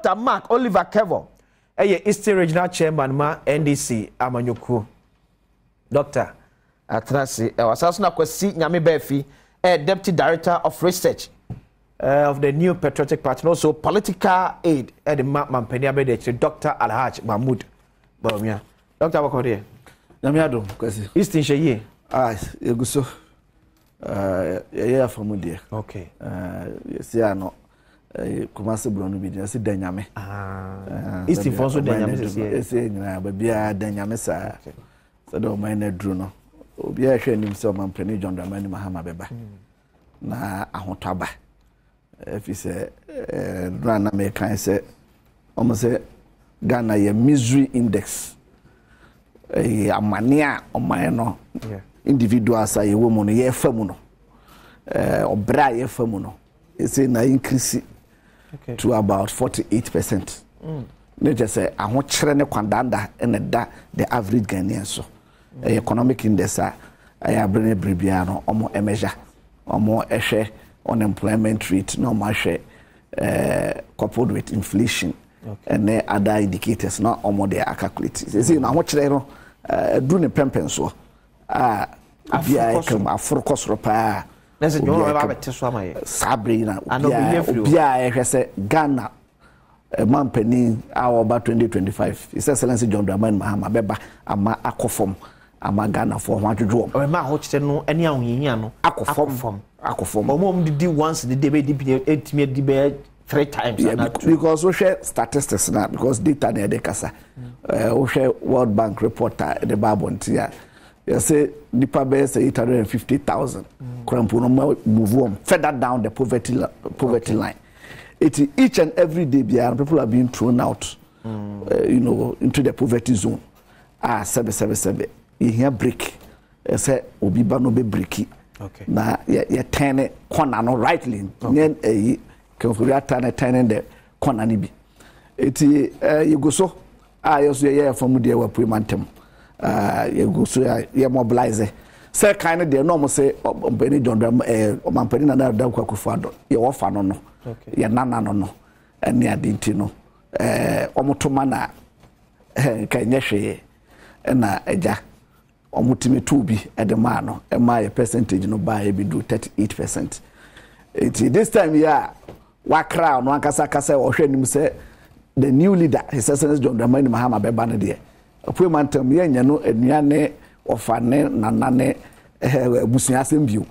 Dr. Mark Oliver Kevo, Eastern Regional Chairman ma NDC Amanyoko. Dr. Atrasi, Wasasuna Kwesi Nyame Befi, Deputy Director of Research of the New Patriotic Party, and also political aid at the Mpensenpensemu, Dr. Alhaj Mahmoud Bawumia. Dr. Wakode. Adom, Kwesi. Eastern Sheye. Ah, Yeguso. Yeah, from there. Okay. Yes, yeah, no. Kumasi Bruno Bidia, si Denyame. Eastern Fonso Denyame. Yes, yeah, but be a Denyame, sir. So don't mind a druno. Obi a hwɛ nim sɛ ɔmampani John Dramani Mahama bɛba na ahotaba efi sɛ rana me kan sɛ ɔmo sɛ Ghana yɛ misery index amane a ɔman no individuals a yɛwɔ mu no yɛfa mu no ɔbra a yɛfa mu no ɛsɛ na increase to about 48%. Ne kyɛ sɛ ahokyerɛ ne kwandanda ɛna da the average Ghanaian so economic index I bring bribiano omo measure omo ehwe unemployment rate no ma hwe coupled with inflation and other indicators na omo dey calculate see na ho kire no du ne pempen so bia ekam aforokosro pa na se nyo ba bete so amaye sabrina bia ehwe se Ghana mampani awoba 2025 His Excellency John Dramani Mahama beba ama akofom ama Ghana for hwadwodwo o ma ho kire no ene ahoyinya no akofom omom didi once the day be etimi di be 3 times because we share statistics now because data na de kasa we share World Bank report the babontia you say nipa be say 850,000 krampo no move on further down the poverty line. Each and every day people are being thrown out into the poverty zone. Sebe you hear break say obi ba no be breaki na ye turn corner no rightly nyen Kemfuria turn the corner ni bi you go so yes ye from there we premantem you go so ye mobilize say kind there no mo say ompani John omampani na da kwakufo ado ye wo fa no ye nana no ene adinti no omotoma na kanye hwe na eja omutime tubi edema no ema ye percentage no ba e bi do 38%. This time yeah wakra no ankasa kasa wo hwe nim say the new leader His Excellency John Dramani Mahama beba no de apuemantam ye nya no anuane ofane nanane busuasem bio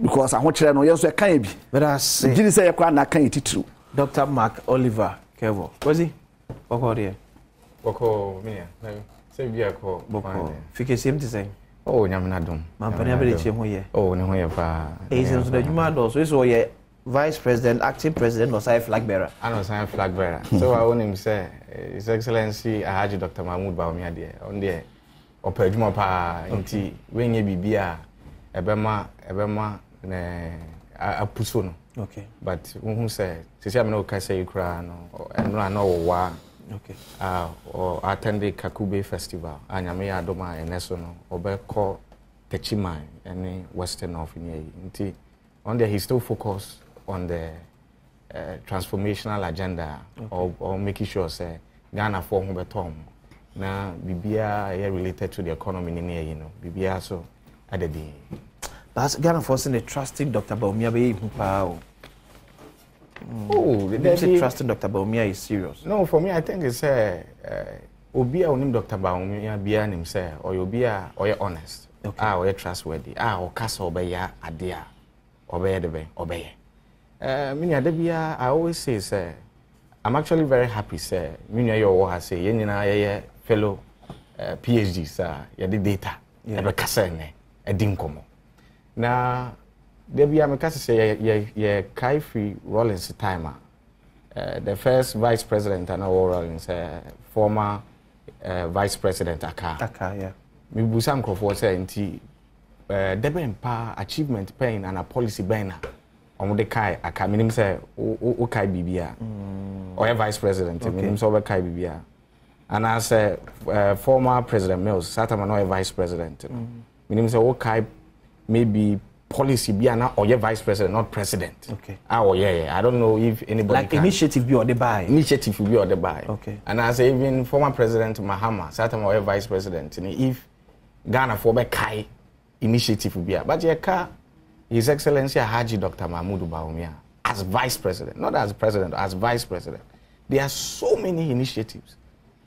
because ahokere no yeso e kan bi but as gini say yakwa na kan titru Dr. Mark Oliver Kevo wazi boko there boko me say bia ko boko fike sim ti say oh nyamna dom mampani abele che ho ye oh ne ho ye pa so the juma do so ye vice president acting president or say flag bearer I know say flag bearer so I want him say His Excellency Alhaji Dr. Mahmoud Bawumia there on there opadwuma pa nti wenye bibia ebema ne apuso no okay but who say say me no ka say kra no enra na wo okay or attend the Kakube festival anyame ya adoma eneso no obekọ Techima any western of nti on there he still focus on the transformational agenda or making sure say Ghana for ho betom na bibia related to the economy ni bibia so adedi but Ghana for saying trusting Dr. Bawumia be pa the trusting Dr. Bawumia is serious. No, for me I think it's obi a onim Dr. Bawumia bia nim say or obi a or honest or trustworthy or kasa obeya ade a obeye de obeye me ade bia I always say I'm actually very happy say me nua your ha say ye nyina ye fellow PhD sir ye the data ebe kasa ne edin komo na there be am kasa say ye kai free Rollins time the first vice president and all Rollins former vice president aka yeah me busa nkrofo say nti debe mpa achievement pain and a policy banner on the kai aka minim say o kai bibia or vice president minim so be kai bibia and I say former president Mills satama no vice president minim say o kai maybe policy be an or vice president, not president. Okay. Oh yeah. I don't know if anybody like can. Initiative be or the buy. Initiative will be or the buy. Okay. And I say even former President Mahama, certain or vice president, if Ghana for be Kai initiative will be but yeah, His Excellency Haji Dr. Mahmoud Bawumia as vice president, not as president, as vice president. There are so many initiatives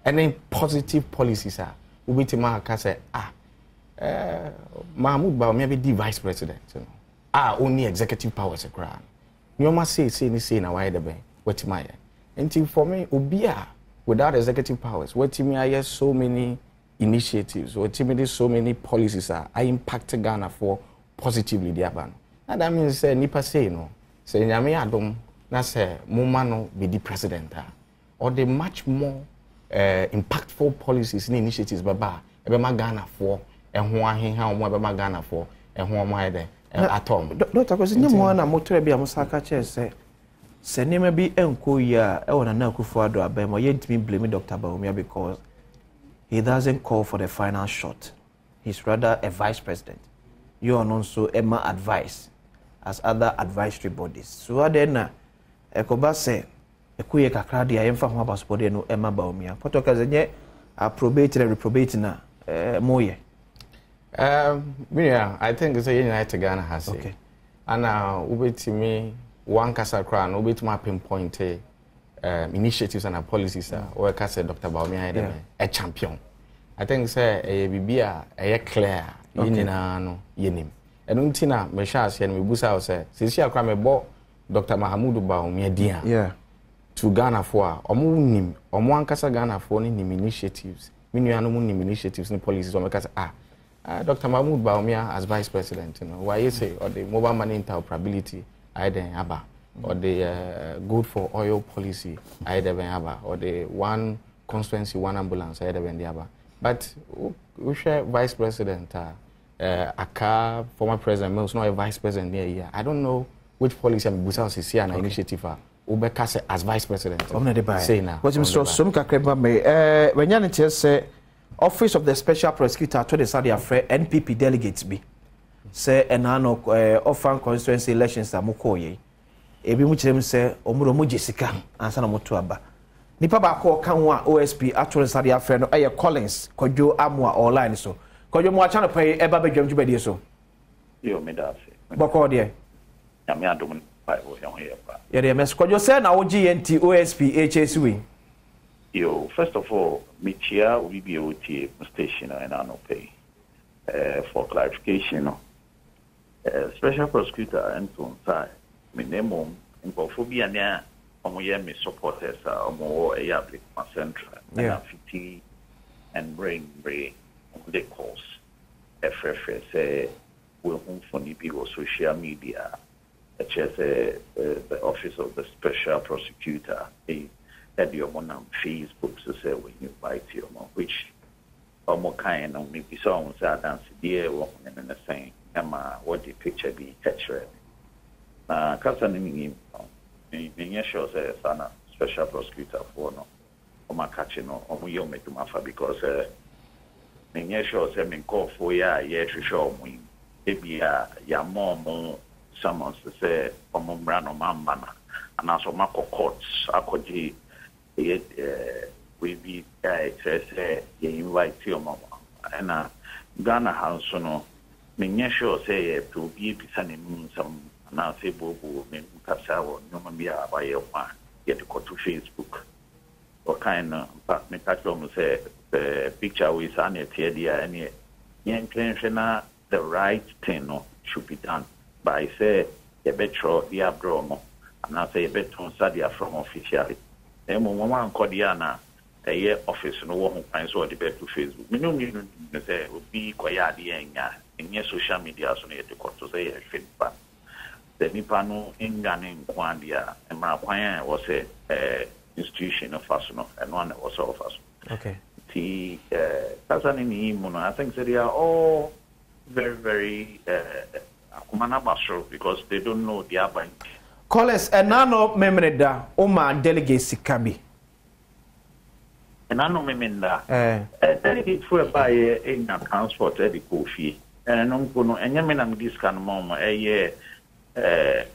and then positive policies are. Ubitima can say Mahmoud Bawumia be the vice president, only executive powers a crown. You must say now why the bay, what my until for me, Ubia without executive powers, what me I hear so many initiatives, what me so many policies are I impact Ghana for positively the aban. And that means nipa say no. Say nyame Adom na say mumano be the president or the much more impactful policies and initiatives baba ebe ma Ghana for ehho ahenha omo ebe ma Ghana for ehho omo ide atom Dr. Kwesi nyemo na motor bia musaka che se neme bi enko ya e wona na Akufo-Addo abem o yentimi blame Dr. Bawumia because he doesn't call for the final shot. He's rather a vice president. You are also Emma advice as other advisory bodies. So then ekoba say ekuye kakra dia yemfa ho abaspode no Emma Bawumia. Potoka zenye approbate and reprobate na moye. Yeah, I think it's a United Ghana has it. Okay. And ubetimi one kasa kra no ubetima pinpoint initiatives and policies or kasa Dr. Bawumia a champion. I think say bibia clear yinina no yenim. Enu ntina me sha ase no mebusa say sisi akra me bo Dr. Mahmoud Bawumia dia. Yeah. To Ghana for omo nim omo ankasa Ghana for ni initiatives. Minuano mu nim initiatives ni policies o me kasa Dr. Mahmoud Bawumia as vice president, you know, why you say or the mobile money interoperability I then aba or the good for oil policy I then aba or the one constituency one ambulance I then aba. But we share vice president Aka former president Mills not a vice president near here. I don't know which policy I'm busa see an initiative Ubeka as vice president. Say now. What Mr. Sumka Kreba me when you say Office of the Special Prosecutor to the Saudi Afre NPP delegates be say enano offer constituency elections amukoye ebi mu kirem say omuro mu Jessica ansa na moto aba nipa ba ko kan ho a OSP atoro Saudi Afre no eye Collins Kojo Amwa online so Kojo mo acha no pay eba badwam dwubadie so yo me da se boko de ya me adom pa wo yon here pa ya de mes Kojo say na wo GNT OSP HSW. Yo, first of all, Michia will be OTA station and I no pay. For clarification, special prosecutor and to side, minimum infophobia near me supporters are more a public central and 50 and bring the course. FFS will home for people social media, such as the Office of the Special Prosecutor. That you're on Facebook to say when you buy to your mom, which more kind of maybe songs are dancing dear woman and the same. Emma, what the picture be catcher. Cousin, in show says, Sana, special prosecutor for no, or my catching or we make to Mafa because in show said, me call for ya, to show me. Maybe ya mom someone to say, or mom ran or mamma, and also Marco courts, I could we be you invite your mama and Ghana house no me sure say to be sending some now say bobo me kasa wo no be abaye kwa get to Facebook or kind of me catch them say the picture we send it here and the right thing no should be done by say a better the abromo and I say a better study from officially. Mama Kodiana, a year office no one finds what the best to Facebook. We don't need to say, be quiet in your social media, so near the court to say a feedback. The Nipano in Ghana in Kwandia, and my client was a institution of Fasono, and one was of us. Okay. The Tazanin, I think they are all very, very because they don't know the other. Collins enano memreda oma delegacy kabi enano memenda delegate for by in transport the coffee no enyamenam this kind mom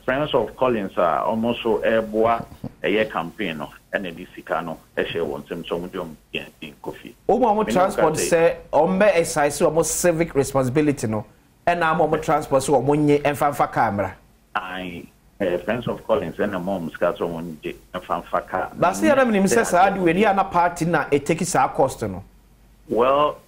Friends of Collins are almost so a campaign and a disicano a share one some in coffee. Oh, transport say on a size almost civic responsibility no and I'm on transport so one year and fanfa camera. Friends of Collins and a mom's got someone and fanfa. But see, I mean, says I do any other party now, it takes our cost no. Well,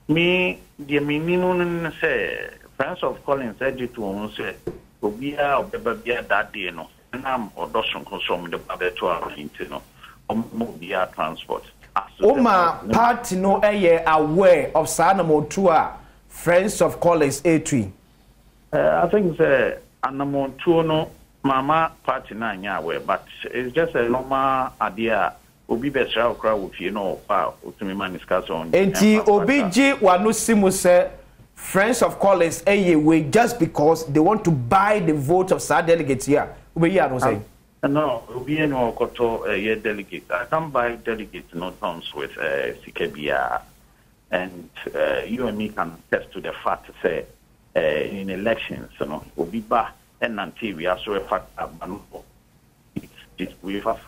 me, the minimum say. Friends of Collins said it to say, "We are that day, no, and I'm or doesn't consume the Babel to our intino, or transport." Oma party no aware of Sanamo tour, Friends of Collins A3. I think the Anamo tour no, Mama party nine aware, but it's just a normal idea. Obi better crowd with you know, to me man discuss on. Enti Obiji wanu simu say. Friends of Collins way just because they want to buy the vote of SAR delegates here. No, we no koto delegate. I can buy delegates not comes with CKBR, and you and me can attest to the fact say in elections, you know, we buy and until we also a fact we have.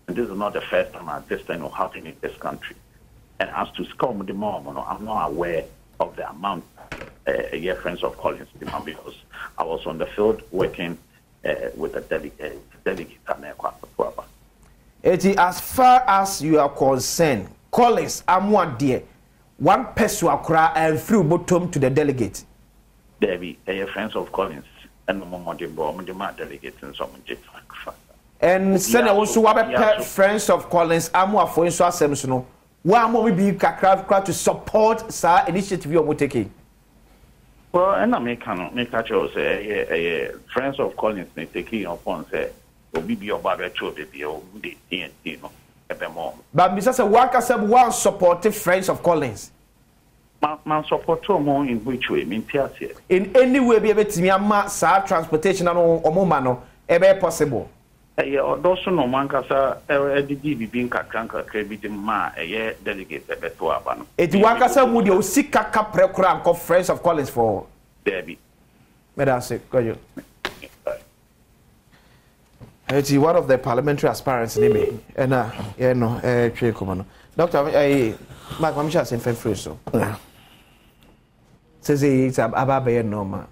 And this is not the first time this thing will happen in this country. And as to scum the mom, I'm not aware of the amount Friends of Collins demand because I was on the field working with a delegate as far as you are concerned, Collins, I'm one dear. One person will cry and through bottom to the delegate. There be Friends of Collins and the delegates and some and send also what Friends of Collins, I'm one for instance. One more be crowd to support sa initiative you are taking. Well, and I make say Friends of Collins they taking upon say obi be oba cho be o the TNT no ebe mo. But Mr. Say waka say one supportive Friends of Collins. Man support more in which way? In any way be able to ama sa transportation no omoma no ebe possible. Those no man kasa DDB being kakranka crediting ma delegate beto abano. It wakasa mudi o sika kapre kura nko Friends of Collins for Debbie. That's it. Go you. It's one of the parliamentary aspirants maybe. And yeah no three come Doctor Mark Mamisha say free so. Says it's ababe normal.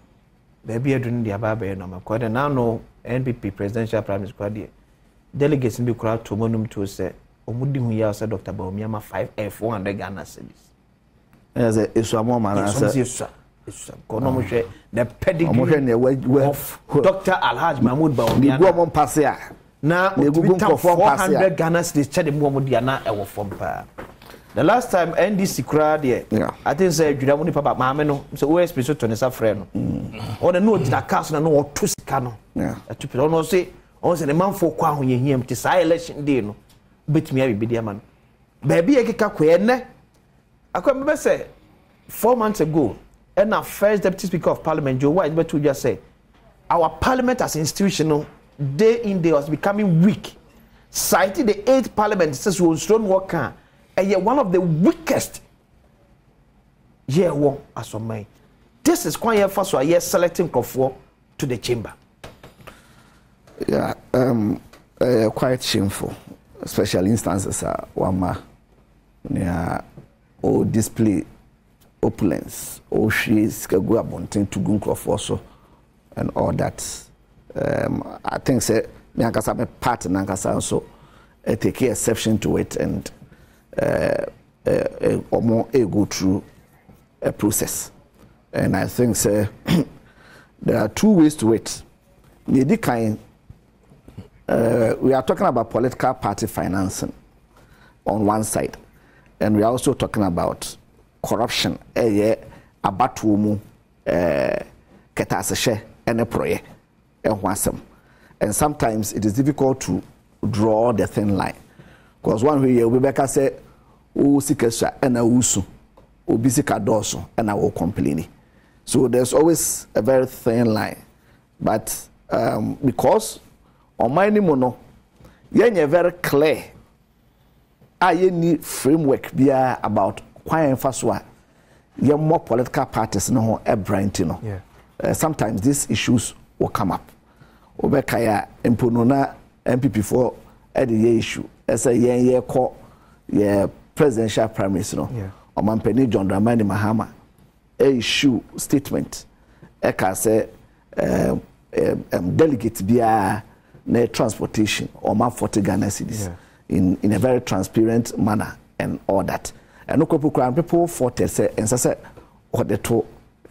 Baby adun the ababe normal. Because now no NPP presidential prime minister delegates in the crowd to monum to say omudi hu ya say Dr. Bawumia 400 Ghana cedis. As a Iswamo man answer. Kono mo hwe the pedigree of Dr. Alhaji Mahmoud Bawumia. Go mon passe a. Na ogugu ko 400 Ghana cedis chede mo mo dia na e wo fom pa. The last time NDC crowd there, I think say Judah Muni Papa Mame no, so OSP so to nesa friend no. Or the no did cast na no to sika no. Yeah. To people no say, on say the man for kwa ho yehiem ti say election day no. Betimi abi be dia man. Baby e keka kwe ne. Akwa me say 4 months ago, and our first deputy speaker of parliament Joe White betu just say our parliament as institutional day in day was becoming weak. Citing the 8th parliament says we will strong work can. And one of the weakest as of May. This is quite first so I selecting Kofor to the chamber. Yeah, quite shameful. Special instances are wama or display opulence or she's go abonting to gun Kofor and all that. I think say me ankasa me part nankasa so take exception to it and or more go through a process. And I think there are two ways to it. We are talking about political party financing on one side, and we are also talking about corruption. Abatumu ketaseshe and proye and sometimes it is difficult to draw the thin line because one way we better say o sikesha and a usu o bisika doso and I will complain. So there's always a very thin line, but because on my mono you're very clear I need framework about kwan fa so a ye more political parties no ho ebrant no sometimes these issues will come up obekaya emponona MPP for the issue as a ye call ye presidential primaries no Omampeni John Dramani Mahama issue statement e ka say delegate bia na transportation or ma 40 Ghana cedis in a very transparent manner and all that. And no people for say and say what the to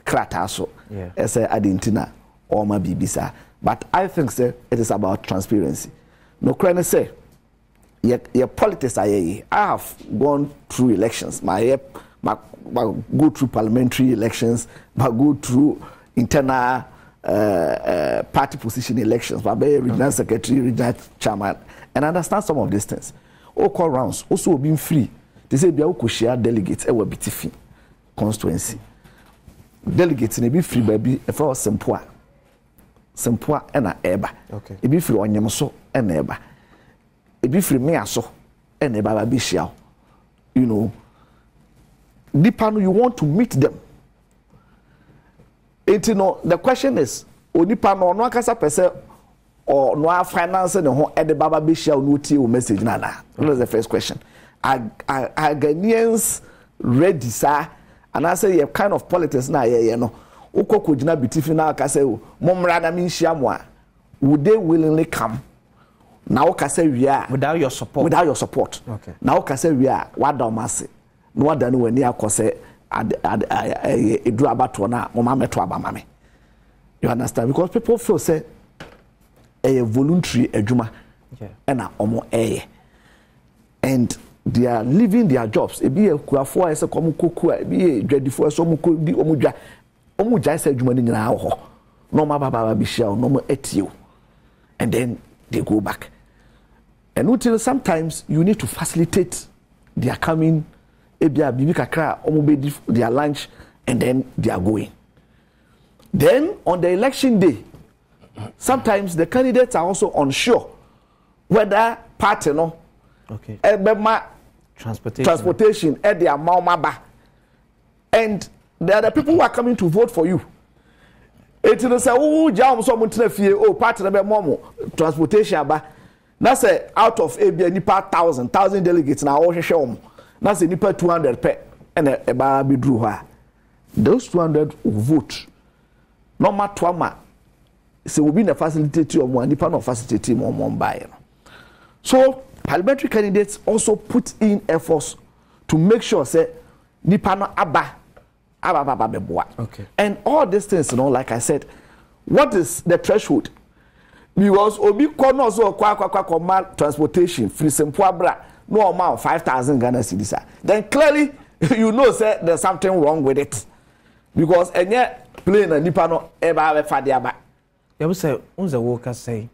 krata so as a adintina or ma bibisa. But I think say it is about transparency. No crane say your politics I have gone through elections. My go through parliamentary elections, but go through internal party position elections, but be regional secretary, regional chairman, and understand some of these things. All call rounds also being free. They say they will share delegates will be tiffy constituency. Delegates in a be free baby if I was simple and a eba. Okay. It be free on yamso and eba. It be free me so and eba be shell. You know, depend you want to meet them. You know, the question is, onipa no no akasa pese or no finance no ho e de baba be share no tie o message nana. That was the first question. Are Ghanaians ready sir? And I say, kind of politics na ye no. Ukoko jina bitifi na akase o momra na mi nhia mo a, would they willingly come? Na okase wi a without your support. Without your support. Okay. Na okase wi a wada omase. No wada no wani akose edu abato na mama meto abamame. You understand? Because people feel say a voluntary adwuma and omo and they are leaving their jobs. E be kuafo ese komu koku e be dwadifo ese omu ko di omu dwa omu jai se adwuma ni nyina ho no ma baba bi share no mo etio and then they go back. And until sometimes you need to facilitate their coming ebia bibi kakra omu be their lunch and then they are going. Then on the election day, sometimes the candidates are also unsure whether party no transportation at their mama, and there are the people who are coming to vote for you. It is say oh jam so oh party na be momo transportation ba na say out of a nipa 1,000 delegates na wo hwehwe om na say nipa 200 pe and e ba be drew ha. Those 200 will vote. No matter what, so we be na facilitate or more nipa no facilitate more buy. So parliamentary candidates also put in efforts to make sure say nipa no aba beboa. Okay. And all these things, you know, like I said, what is the threshold? Because obi kono so kwa transportation free simple bra no amount 5,000 Ghana cedis. Then clearly you know say there's something wrong with it. Because enye plane na nipa no eba be fa dia ba. You say unze worker say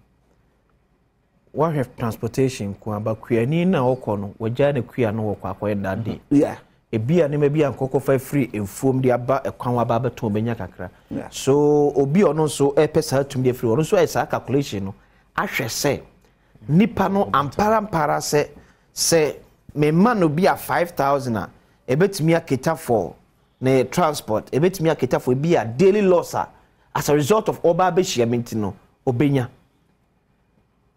what have transportation ko aba kuani na okono wagya ne kua no wokwa akoye that day. Yeah. Ebia ne mabia nkoko fa free enfom dia ba ekwan wa ba beto benya kakra. So obi ono so pesa tum dia free ono so esa calculation no ahwe se nipa no ampara se me man no bia 5,000 a ebetimi aketa for na transport ebetimi aketa for bia daily loss as a result of oba be shiamenti no obenya.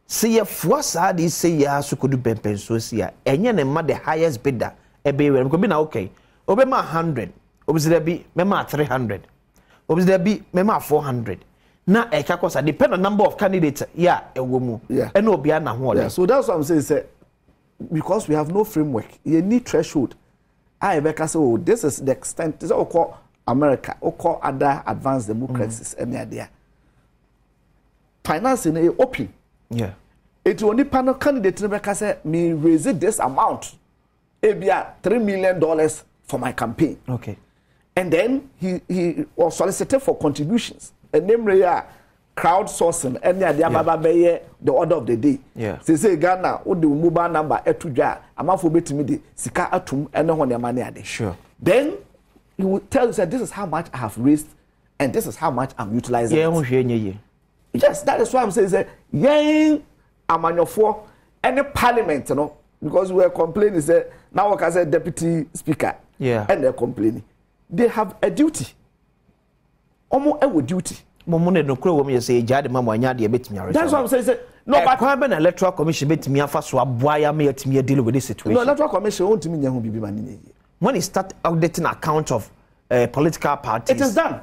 See ya fuasa di say ya sukodu pempenso sia enye ne ma the highest bidder ebe we ko bi na okay obe ma 100 obizira bi me ma 300 obizira bi me ma 400 na eka kosa depend on number of candidates ewo mu and obia na ho. So that's what I'm saying say because we have no framework you need threshold. I beka say oh this is the extent this is call America or call other advanced democracies and there financing is open. It only panel candidate beka say me raise this amount ebia $3 million for my campaign. Okay. And then he was solicited for contributions. And namely crowdsourcing and the order of the day. Yeah. Say Ghana what the mobile number etuja amafo betimi de sika atum and no one money ade. Sure. Then he will tell you that this is how much I have raised and this is how much I'm utilizing. Yes, that is why I'm saying say amanyofo any parliament, you know, because we were complaining say now I say deputy speaker and they're complaining. They have a duty. Almost a duty. That's what I'm saying. No, but an electoral commission bet me first why I may deal with this situation. No, electoral commission won't mean you be money. When it start auditing account of political parties, it is done.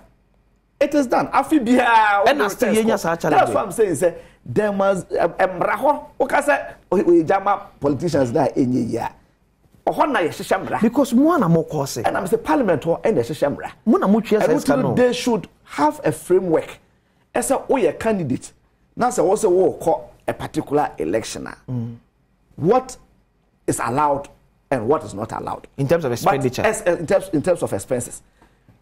It is done. I feel and that's what I'm saying. Say there must embraho. Okay, say we jama politicians that in year. Because one more course, and I'm the parliament or and the shemra. They should have a framework. As a candidate. Now, so also we call a particular election. What is allowed and what is not allowed in terms of expenditure. But in terms of expenses.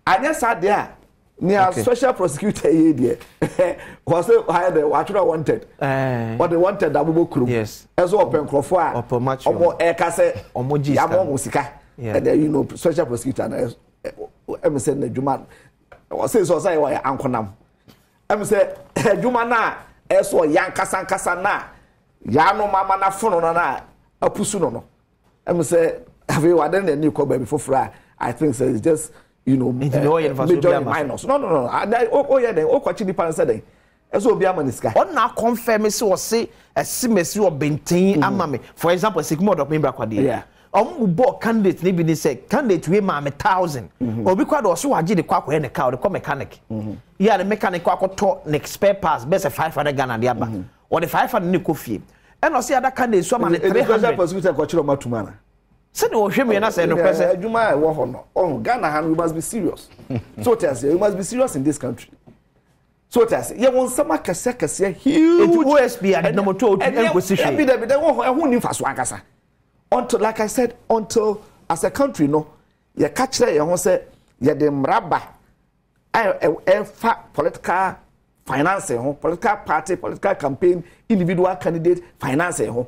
I just sat there. Near special prosecutor here was wanted. What they wanted that we could. Yes. As open crofwa. Open match. Omo ekase. Omo G. Yamo musika. And then you know special prosecutor. I'm saying the Juman. Was say so say why ankonam. I'm say Jumana. Eso yankasa na. Yano mama na fono na apusu no. I'm say have you had any new call before fry? I think so it's just major minus. No. Yeah, then kwachini pan said eso obi amaniska. On na confirm say a simesi or bentin amame. For example, Sigmund of Membra Kwade. Yeah. Bo candidate ni bi say candidate we ma 1,000. Obi kwado so waje de kwakọ he ne car, de ko mechanic. Yeah, the mechanic kwakọ to next spare parts best 500 Ghana de aba. Or the 500 ni ko fie. And no say other candidate so ma 300. Special prosecutor kwachiro matumana. Said we hwe me na say no person. Juma wo ho no. Oh, Ghana we must be serious. So tell you, we must be serious in this country. So tell you, you want some kase huge OSP and number 2 and position. Be there who nim faso ankasa. Until, like I said, until as a country, no, you catch that you say you the mraba, political financing, political party, political campaign, individual candidate financing.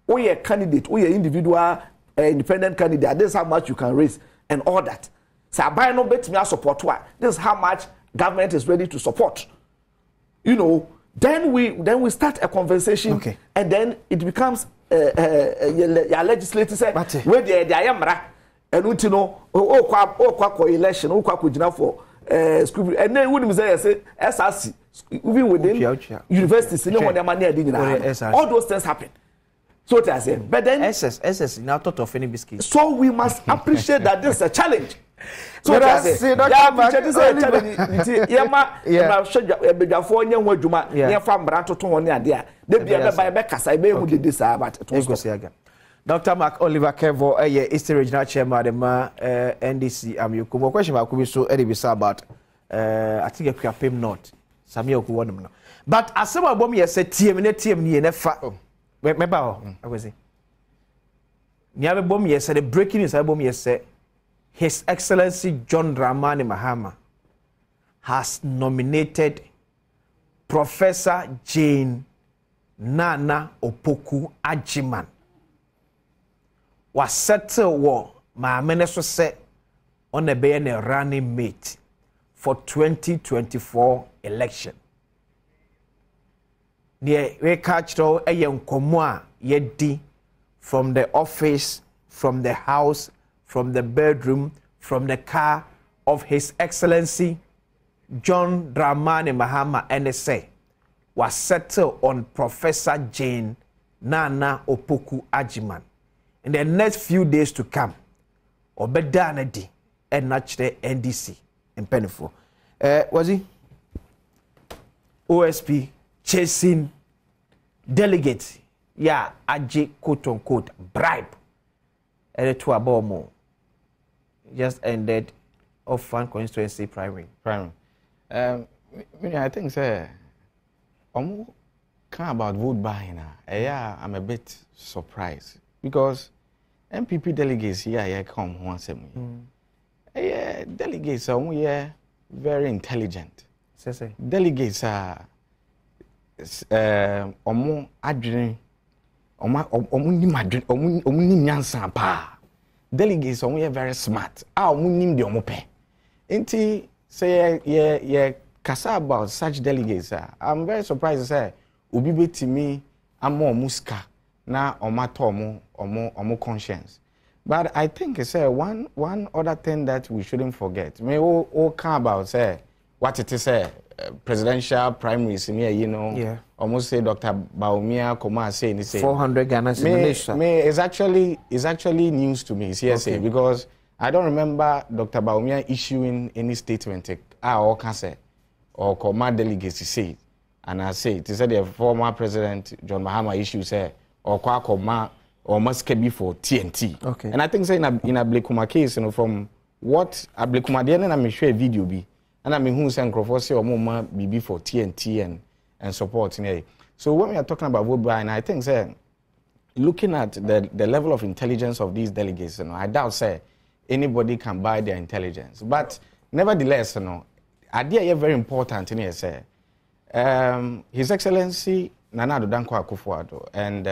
Or you candidate, or you individual independent candidate. This is how much you can raise and all that. So I buy no bet me support what. This is how much government is ready to support. You know, then we start a conversation, and then it becomes. Your legislators say where they are and you know kwa election kwa kujina for school and then we say SRC even within universities no one money all those things happen. So they say but then SS now thought of any biscuit. So we must appreciate that this is a challenge. So that's it. Dr. Mark Oliver Kevo, Eastern Regional Chairman, NDC. You come question about so about I think you pay not. Samuel Kuwanum. But as some of them said, TM ni nefa. Remember, I was saying. Niabe bom said the breaking news album said. His Excellency John Dramani Mahama has nominated Professor Jane Nana Opoku Ajiman. Was settled war my minister said on the being a running mate for 2024 election. Near we catched all a young commoa yedi from the office, from the house, from the bedroom, from the car of His Excellency John Dramani Mahama NSA was settled on Professor Jane Nana Opoku Ajiman. In the next few days to come, Obedanadi and Natural NDC in Penifo. Was he? OSP chasing delegates. Yeah, Aji quote unquote bribe. And to Abomo. Just ended of one constituency primary. I think say I'm about vote buying. Yeah, I'm a bit surprised because MPP delegates here come once a year. Delegates are very intelligent. Delegates are omo adwene omo nyansa pa. Delegates are very smart. Nim the omope. Inti say ye kasa about such delegates. I'm very surprised to say obi betimi amo muska na omato omo conscience. But I think it's one other thing that we shouldn't forget. I mean, all come about say what it is presidential primaries in here, you know. Yeah. Almost say Dr. Baumia Koma say 400 Ghana cedis. It's actually news to me. Yes, because I don't remember Dr. Baumia issuing any statement. Or can say or Koma delegates to say, and I say it is the former president John Mahama issue say or Koma. Or must be for TNT. Okay. And I think say in a Blekuma case, you know, from what a Blekuma then I'm sure a video be, and I mean who's and say or more be for TNT and support. So when we are talking about vote buying, I think say looking at the level of intelligence of these delegates, you know, I doubt say anybody can buy their intelligence. But nevertheless, you know, idea very important in here say His Excellency Nana Addo Dankwa Akufo-Addo and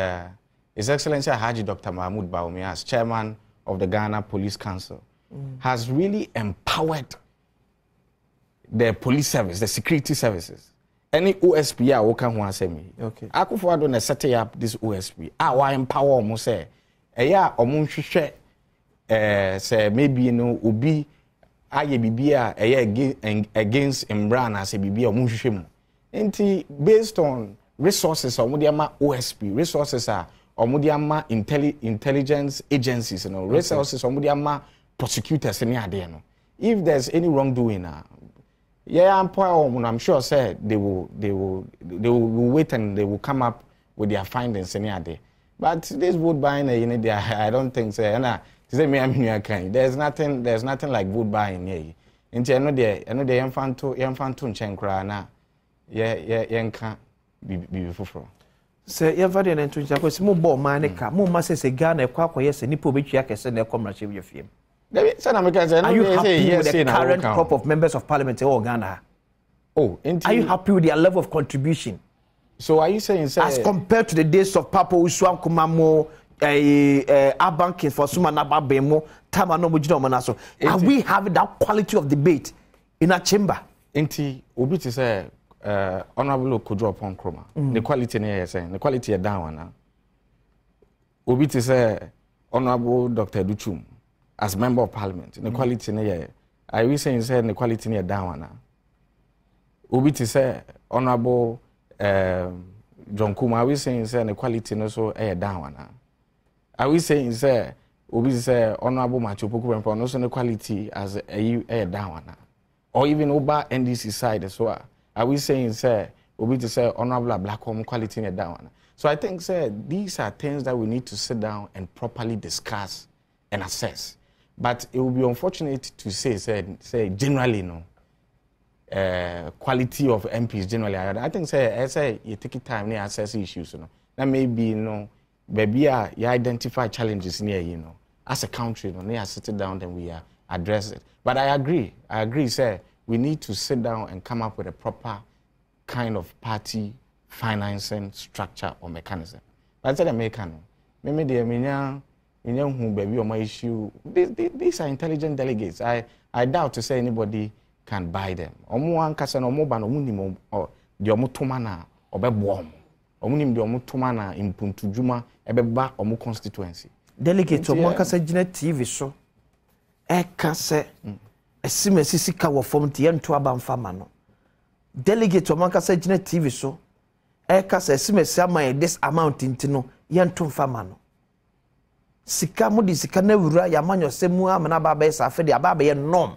His Excellency Haji Dr. Mahmoud Bawumia, as chairman of the Ghana Police Council, has really empowered the police service, the security services. Any OSP I can want to say me. Okay. Akufo-Addo na set up this OSP. I empower almost say, yeah, omunhwehwe say maybe you know obi aye bibia against Imran as a bibia omunhwehwe mu. Enti based on resources omudiama OSP, resources are omudiama intelligence agencies, you know, resources omudiama prosecutors any ade no. If there's any wrongdoing I'm sure say they will wait and they will come up with their findings any day. But this vote buying I don't think so. There's nothing like vote buying here. Into I know the infanto nchenkra na yenka be fufuro. Say ever the entry because mo bo man ka mo ma say Ghana kwakwa say nipa obetwa kese na commercial we fiem. Are you happy with the current crop of members of parliament in Ghana? Oh, are you happy with their level of contribution? So are you saying as compared to the days of Papa Uswan Kumamo, Abankin for Sumanaba Bemo, Tamano Mujino Manaso? Are we having that quality of debate in a chamber? Inti Obi to say honorable Kudro upon Chroma. The quality near saying the quality is down now. Obi to say honorable Dr. Duchum. As member of parliament, inequality near I will say inequality near down now. Obi to say honorable John Kuma, I will say inequality no so down now. I will say Obi say honorable Machu Puku and also inequality as a down now. Or even over NDC side as well. I will say Obi to say honorable black home quality near down. So I think these are things that we need to sit down and properly discuss and assess. But it would be unfortunate to say generally no quality of MPs generally. I think say you take it time to assess issues, you know. That maybe you know maybe you identify challenges near you know as a country, you know, near sit down then we address it. But I agree, say we need to sit down and come up with a proper kind of party financing structure or mechanism. But I said maybe the baby or my issue. These are intelligent delegates. I doubt to say anybody can buy them. Omu ankasa no mo ba no munim or the omutomana obebom. Omunim the omutomana impuntujuma ebeba omu constituency. Delegate omu ankasa gina TV so. Kase esime sisika wo form tie nto aba mfama no. Delegate omu ankasa gina TV so. Kase esime sama this amount intino ye nto mfama no. Sika mudi sika na wura ya manyo semu amana baba esa afede ababa ye norm.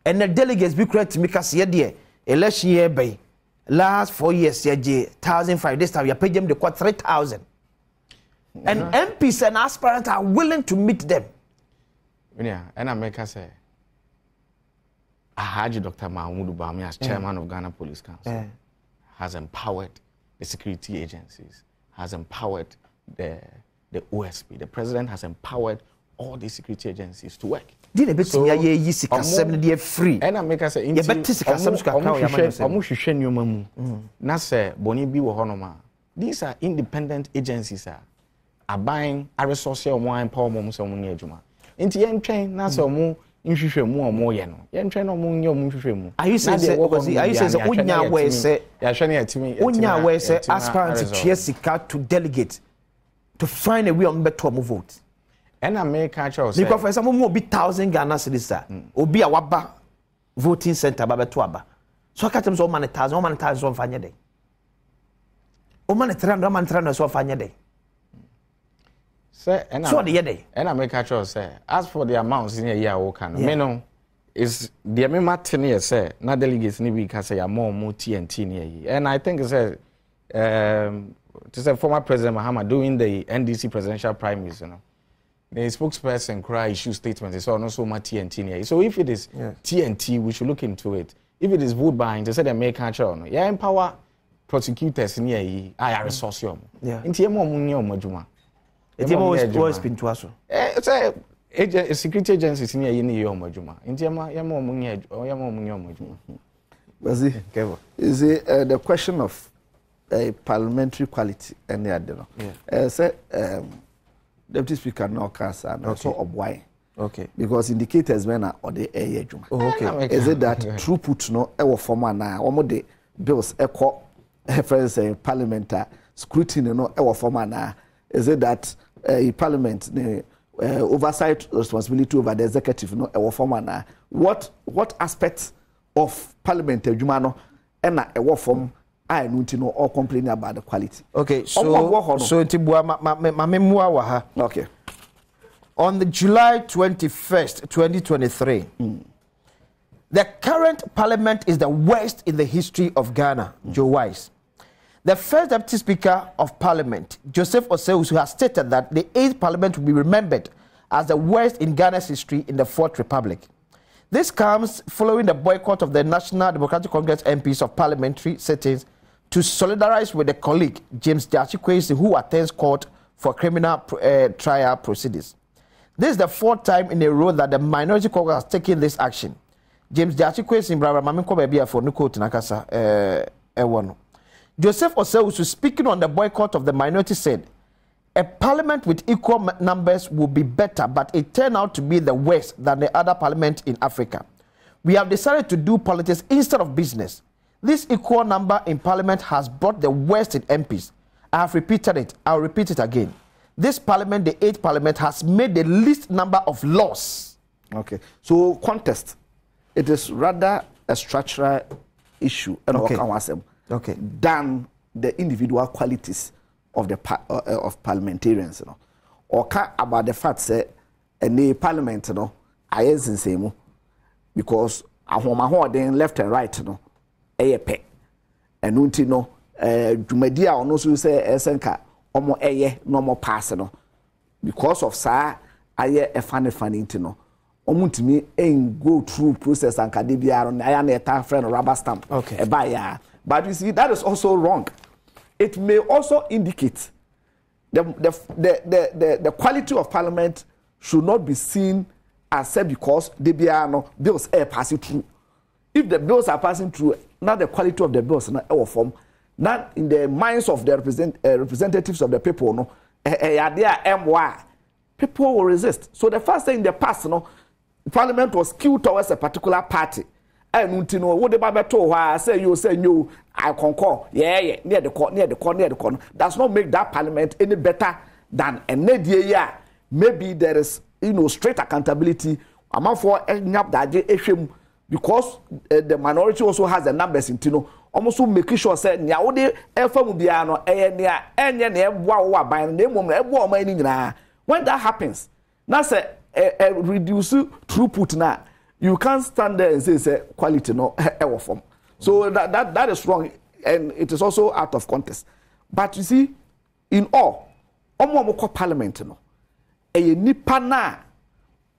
And the delegates be correct me cause ye there election year by last 4 years ye 1,005 this time you pay them the 3,000. And MPs and aspirants are willing to meet them. Yeah, and I make say Haji Dr. Mahmoud Bawumia as chairman of Ghana Police Council has empowered the security agencies, has empowered the OSP. The president has empowered all the security agencies to work. So, free. And I make us say, these are independent agencies are buying a resource or more empowerment. Into yen train, na so mu nhwehwe mu omo ye no yen train no mu nye omu nhwehwe mu. Are you saying unya we say aspirant to sika to delegate to find a way on better vote. And I make a choice. Because for example, more be 1,000 Ghana citizens. Obi a waba voting center babe tuaba. So I catch them so many thousand so fanya day. O man 300 so fanya day. Say, and so the day. And I make a choice. Say, as for the amounts in a year, me no is the amount 10 years. Say, not delegates ni we can say a more TNT near. And I think it's to say former President Mahama doing the NDC presidential primaries, you know. The spokesperson cry issue statement is not so much TNT near. So if it is TNT, we should look into it. If it is vote buying, they say they make control. Yeah, empower prosecutors near I resource you. Yeah. In TMO money or majuma. It's always been to us. It's a security agencies near any year majuma. In TMO, yamo money or yamo money or majuma. Is it the question of parliamentary quality and the other? Yeah. Say, Deputy Speaker no casa no so obwai. Okay. Because indicators when are or the air juma. Okay. Is it that throughput no ewo forma na omo de bills echo friends parliament scrutiny no ewo forma na is it that parliament the oversight responsibility over the executive no ewo forma na what aspects of parliament juma no e na ewo form I no all complaining about the quality. Okay, so okay. On the July 21st, 2023, the current parliament is the worst in the history of Ghana, Joe Wise. The first Deputy Speaker of Parliament, Joseph Osei, has stated that the 8th parliament will be remembered as the worst in Ghana's history in the 4th Republic. This comes following the boycott of the National Democratic Congress MPs of parliamentary sittings to solidarize with the colleague, James Dachikwesi, who attends court for criminal trial proceedings. This is the 4th time in a row that the minority Congress has taken this action. James Dachikwesi, Joseph Osei, speaking on the boycott of the minority, said, a parliament with equal numbers would be better, but it turned out to be the worst than the other parliament in Africa. We have decided to do politics instead of business. This equal number in parliament has brought the worst in MPs. I have repeated it. I'll repeat it again. This parliament, the 8th parliament, has made the least number of laws. Okay. So, contest. It is rather a structural issue than the individual qualities of the of parliamentarians. You know. Or about the fact that any parliament, you know, I am because then left and right, you know. Eyepe enunti no dwumadia ono so say esenka omo eye no mo pass no because of sa aye efane nti no omo ntimi go through process and kade biaro na aya na eta friend rubber stamp e ba ya. But you see that is also wrong. It may also indicate the quality of parliament should not be seen as said because the biano bills are passing through. If the bills are passing through, not the quality of the bills, not our form, not in the minds of the representatives of the people, no, people will resist. So the first thing in the past, no, Parliament was skewed towards a particular party. And you know what the Bible told her, say no, I concur, yeah, near the court. Does not make that Parliament any better than a media. Maybe there is, straight accountability. I'm for that because the minority also has the numbers in Tino, almost making sure say nyawode FM biano enye na ebwa ban na emom na ebwa omani nyina. When that happens, now say reduce throughput na, you can't stand there and say quality no ever form. So that is wrong, and it is also out of context. But you see, in all, omo ko parliament no nipa na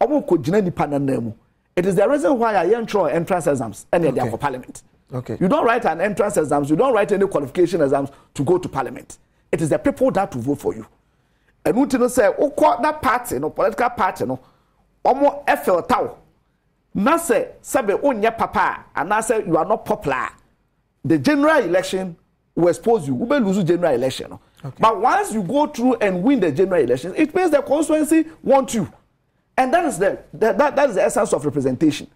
omo ko gina nipa na namu. It is the reason why I enter entrance exams and they are for parliament. Okay. You don't write an entrance exams, you don't write any qualification exams to go to parliament. It is the people that will vote for you. And we say, that party, political party, omo FL tau. Na say, sabe onya papa, and I say you are not popular. The general election will expose you. You will lose the general election. Okay. But once you go through and win the general election, it means the constituency wants you. And that is the essence of representation.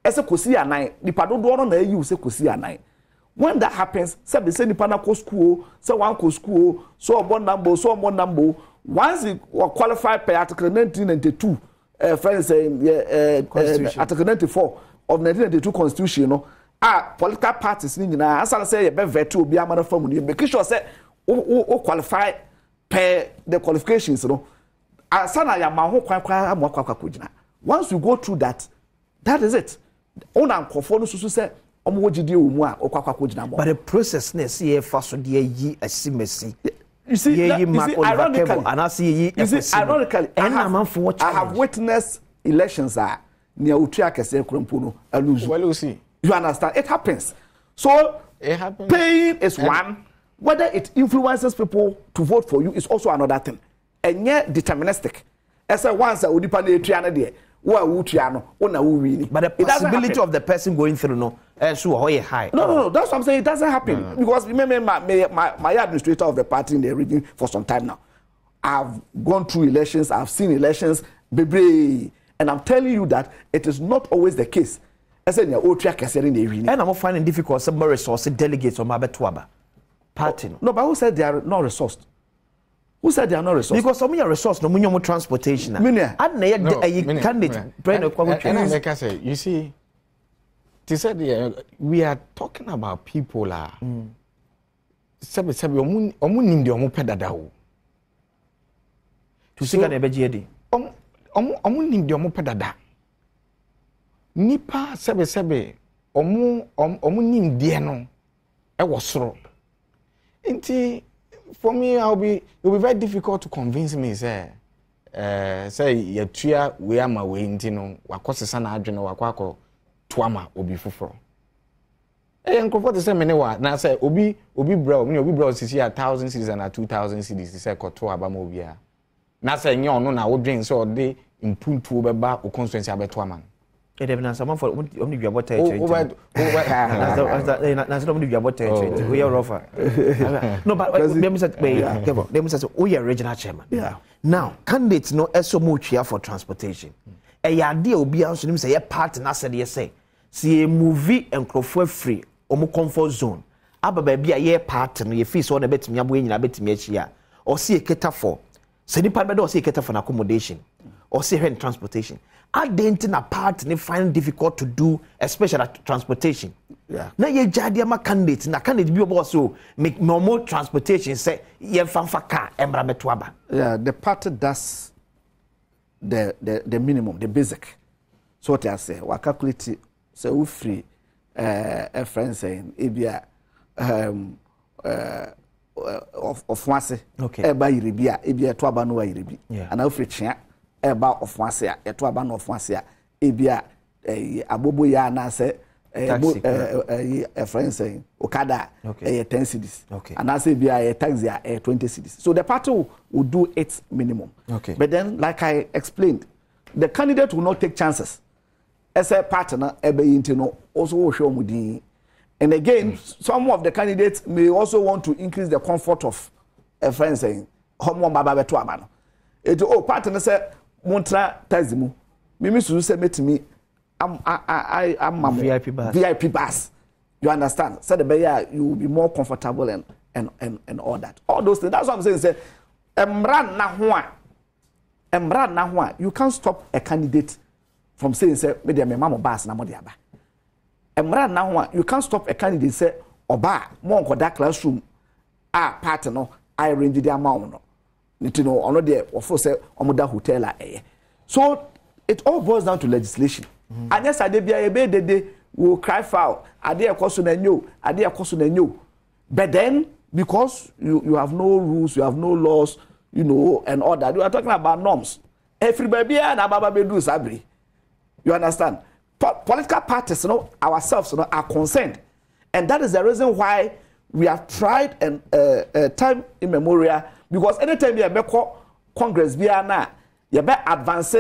Ese kosi anan, nipa do do na you say kosi anan. When that happens, say nipa na ko school, say one ko school, so one number, once he qualified per Article 1992, friends Article 94 of 1992 Constitution, you know, political parties, as I say, be veto be a man from you, make sure say, qualify per the qualifications, you know. Once you go through that, that is it. But the process is ironically, I have witnessed elections near lose. You understand? It happens. So it happens. Paying is one. Whether it influences people to vote for you is also another thing. And yet deterministic. As a once a udipane triana there. But the possibility of the person going through no high. No, that's what I'm saying. It doesn't happen. No. Because remember my administrator of the party in the region for some time now. I've gone through elections, I've seen elections, baby, and I'm telling you that it is not always the case. And I'm finding difficult some more resource delegates on my betuaba party. No, but who said they are not resourced? Who said they are not resourced? Because some of your resource no money transportation. Candidate. You see, they said we are talking about people Sebi omu nimdi omu pedada o. To see can ebejedi. Omu nimdi omu pedada. Nipa sebe omu nimdi no e wasoro. Inti for me it'll be very difficult to convince me say yetua we ama we inti no wakosesa na adwene wakwakọ toama obi foforo. Nkofo te say me ne wa na say obi bro sisi 1,000 cities and 2,000 cities say koto abama obi a. Na say nye ono na wo dwen say o de impuntu beba o constituency abeto ama. Na someone for only you about to we are rougher. No, but let me say we are regional chairman. Yeah. Now, candidates no so much here for transportation. A idea will be also say a part na said yes say. See a movie and crofwe free omo comfort zone. Aba baby a year part no ye fee so na betimi abo nyina betimi achia. Or see a cater for. Se nipa be do see a cater for accommodation. Or see her in transportation. Identifying a part they find difficult to do, especially at transportation. Yeah. Now you jadi ama candidate. Na candidate be also make normal transportation. Say ye fanfa car embra betuaba. Yeah, the party does the minimum, the basic. So what I say, we calculate say we free a friend saying ebia of once. Okay. Eba iribia ebia tuaba no iribi. Yeah. And I free chia. Eba of once ya eto aba no of once ya ebia abobo ya na say a friend saying okada 10 cedis and I say ebia taxi 20 cedis. So the party will do its minimum. Okay. But then like I explained, the candidate will not take chances. As a partner ebe intino also will show mudi. And again, some of the candidates may also want to increase the comfort of a friend saying homo baba beto aba no. Partner say Montra Tazimu. Mimi Suzu said me to me, I'm VIP bus. You understand? Said the bear you will be more comfortable and all that. All those things. That's what I'm saying. Say, Emran Nahua. You can't stop a candidate from saying, say, maybe I'm a mama bus na modiaba. Emran Nahua. You can't stop a candidate say, Oba, more that classroom. Partner, I arrange the amount. You know, ono there of course omoda hotel so it all boils down to legislation. And yes, they will cry foul. Ade ekoso na nyo. But then because you have no rules, you have no laws, you know, and all that. We are talking about norms. Everybody na baba be do sabri. You understand? Political parties, you know, ourselves, you know, are concerned. And that is the reason why we have tried and time immemorial. Because anytime you have Congress, you have advance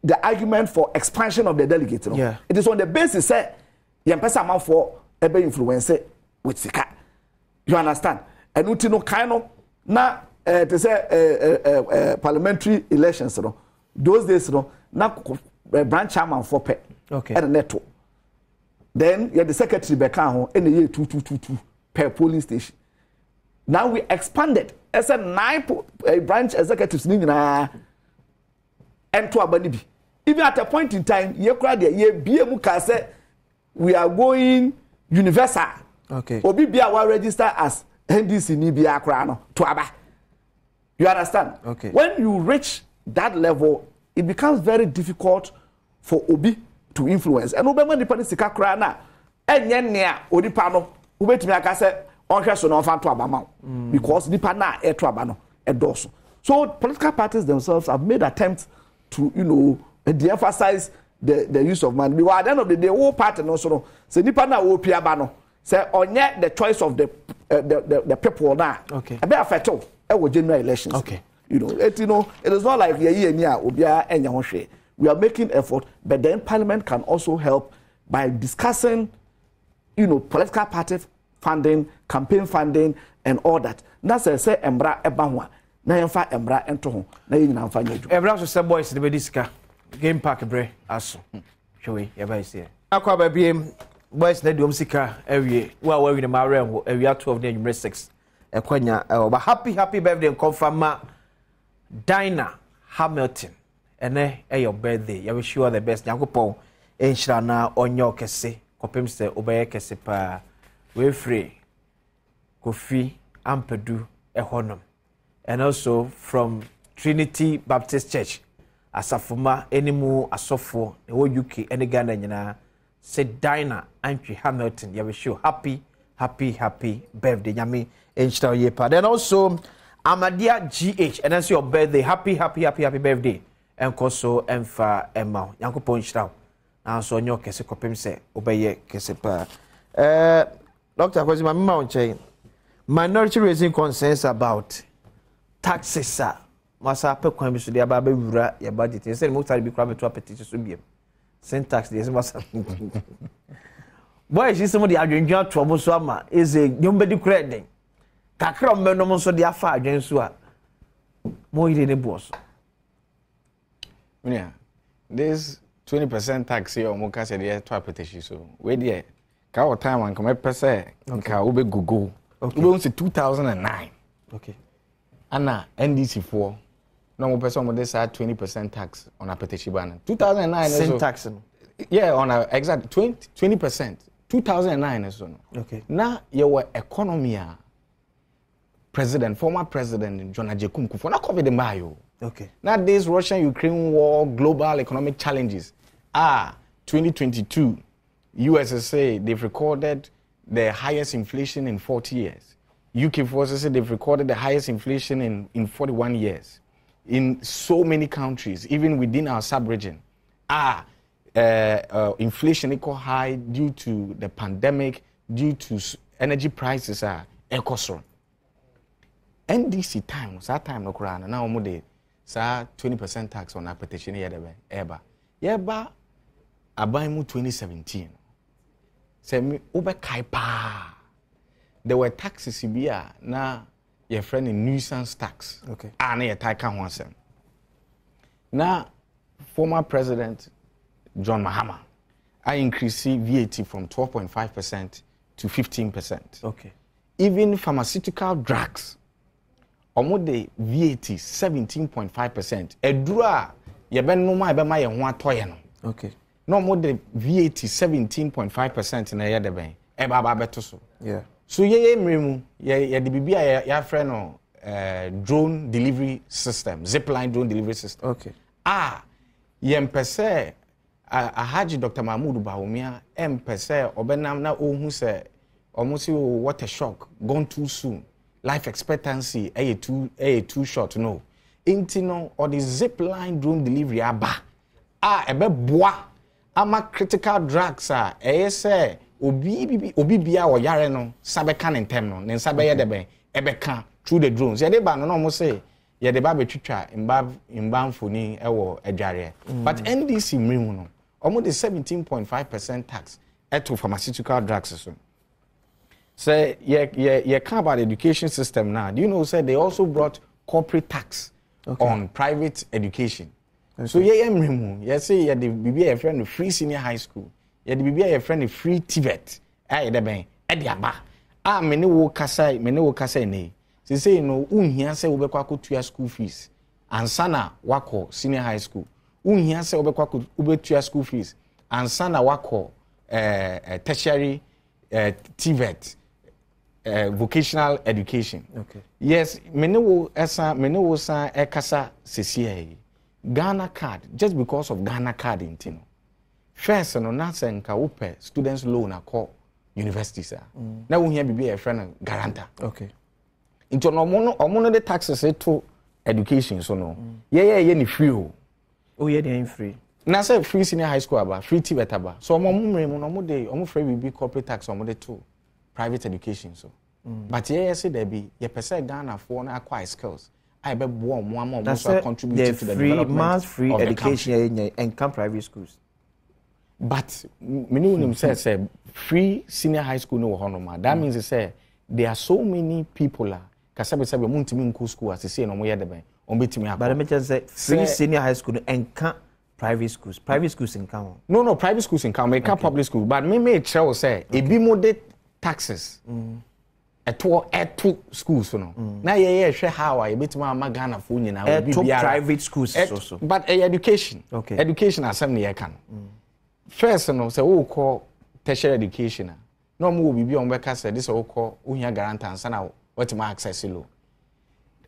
the argument for expansion of the delegates. You know? Yeah. It is on the basis that you have amount for ebe influence with Sika. You understand? And you know, kind of now to say parliamentary elections. You know, those days, you know, now branch chairman for pay. Okay. And netto. Then you have the secretary back home in the year 2222 per polling station. Now we expanded. As a 9 branch executives and to Abanibi. Even at a point in time, we are going universal. Okay. Obi bia wa register as NDC ni bia krano to aba. You understand? Okay. When you reach that level, it becomes very difficult for Obi to influence. And Obama nipa ni sika kra na enye nea odipa no ubetimi aka se onhwe so no fa to aba ma because nipa na e to aba no e doso. So political parties themselves have made attempts to de-emphasize the use of money. Because at the end of the day, all party no so say nipa na wo pia ba no say onye the choice of the people na. Okay. E be affect e general elections. Okay. It is not like we are making effort, but then Parliament can also help by discussing, political party funding, campaign funding, and all that. That's say embra ebahwa. Na yemfa embra ento ho. Na yin na mfa nyeju. Embra so say boys the bedisika. Game park bre aso. Hwe ye ba ise. Akwa ba biem boys na diom sika ewie. Wa wi na mare ho ewia 12 na number 6. Ekwanya oba happy birthday confirm Dinah Hamilton. Ene your birthday. You wish you all the best. Yakopon enhira na onyo kese. Kopem se obeye kese pa. We free. Kofi Ampedu Ehonom. And also from Trinity Baptist Church. Asafuma enimu asofo the whole UK any Ghana nyina say Dinah Antwi Hamilton. You wish you happy birthday. Nyame enhira ye pa. Then also Amadia GH, and that's your birthday. Happy birthday. And also emfa emma. Yankopon shraw. Na so nyo kese kopem se obeye kese pa. Dr. Kwesi mama onche. Minority raising concerns about taxes. Masa pe kwan bi so de aba wura ya budget. Say mo tari bi kra beto apetite so biem. Syntax de masa. Boy, she some de adwenjua to omo so ama is a nyombedi kra den. Kakra mmenom so de afa adwen so a mo yire ne boss. Yeah. This 20% tax here on Moka said yeah to apetition so. We there. Ka o time an come pese nka obe gugu. Okay. We say 2009. Okay. Ana NDC4 no mo pese mo dey say 20% tax on apetition ban. 2009 so tax. Yeah, on a exact 20%. 2009 so no. Okay. Na your economy former president John Ajekum Kufuor na COVID mayo. Okay. Now this Russian-Ukraine war, global economic challenges. 2022, USSA they've recorded the highest inflation in 40 years. UK forces say they've recorded the highest inflation in 41 years. In so many countries, even within our sub-region, inflation equal high due to the pandemic, due to energy prices equal. NDC time, that time no kurana na omo de sa 20% tax on apetition eba. Yeba aban mu 2017. Say me obe kai pa. There were taxes bia na your friend in nuisance tax. Okay. Na your taika ho asem. Na former president John Mahama I increased VAT from 12.5% to 15%. Okay. Even pharmaceutical drugs omo de VAT 17.5%. Edura ye ben no ma be ma ye ho atoye no. Okay. No omo de VAT 17.5% na ye de ben. E ba beto so. Yeah. So ye mremu ye de bibia ya friend no drone delivery system, zipline drone delivery system. Okay. Ye mpese Haji Dr. Mahmoud Bawumia mpese obenam na ohun se almost what a shock gone too soon. Life expectancy too short no. Intino or the zipline drone delivery aba. Ebe boa ama critical drugs say obi bia o yare no sabe kan ntem no ne sabe ye de be ebe kan through the drones. Ye de ba no mo say ye de ba betwitwa imba mfoni ewo adware. But NDC mrimu no almost the 17.5% tax to pharmaceutical drugs so. Say you can't about the education system now. Do you know say they also brought corporate tax on private education. Okay. So you say you the BBA a friend of free senior high school. You the BBA a friend of free TVET. The ben ediaba. Many wo kasa ne. say no unhia say wobekwa kotua school fees ansa na wako senior high school unhia say wobekwa kotua school fees ansa na wako tertiary TVET vocational education. Okay. Yes, many wo sa ekasa sesiye Ghana card just because of Ghana card intino. First no na say nka wo pe students loan akọ universities na wo hia bibi e friend guarantor. Okay. Into no omo the taxes to education so no. Ye ni free o. Oh yeah, they free. Na say free senior high school aba, free TVET aba. So omo mumre mo no mo dey omo free bibi corporate tax omo dey to private education so. But yeah, say there be ye person Ghana for na acquire skills. I be bo mo am so contribute to the development mass free of education and come private schools. But many of them say free senior high school no honoma. That means say there are so many people kasabe sabe mo ntimi nko school as say no mo ye de ben on betimi akọ. But let me just say free senior high school and can private schools. Private schools in come. No, private schools in come. Can public school. But me tell say e bi mo de taxes. Eto schools no. Na ye hwe how a betimi ama Ghana fo nyina obi biara. Private schools also. But education. Okay. Education asem ne ye kan. First no say wo call tertiary education. No mo bibi on be ka say this wo call uhia guarantor ansa na what my access low.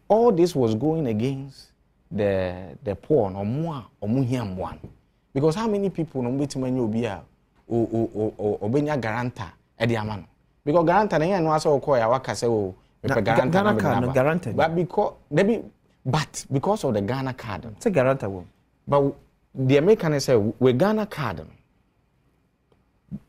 All this was going against the poor no more or muhiam one. Because how many people no betimi anya obi a obenya guarantor e de amano. Because guarantor na no aso call ya waka say o me guarantor no guarantor. But because of the Ghana card. It's a guarantor one. But the American say we Ghana card.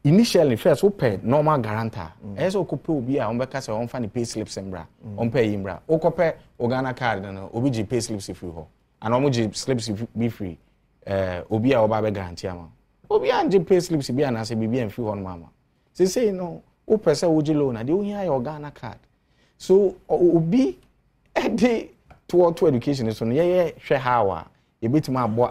Initially first we pay normal guarantor. Eso ko pay obi a on be ka say on fa ni pay slips embra. On pay imbra. O ko pay o Ghana card no obi gi pay slips free ho. And omo gi slips be free. Obi a oba be guarantee ama. Obi a gi pay slips be na say bibi en free ho no mama. Say no, o pese o gi loan na dey o hia your Ghana card. So obi e dey toward education so no ye hwe how a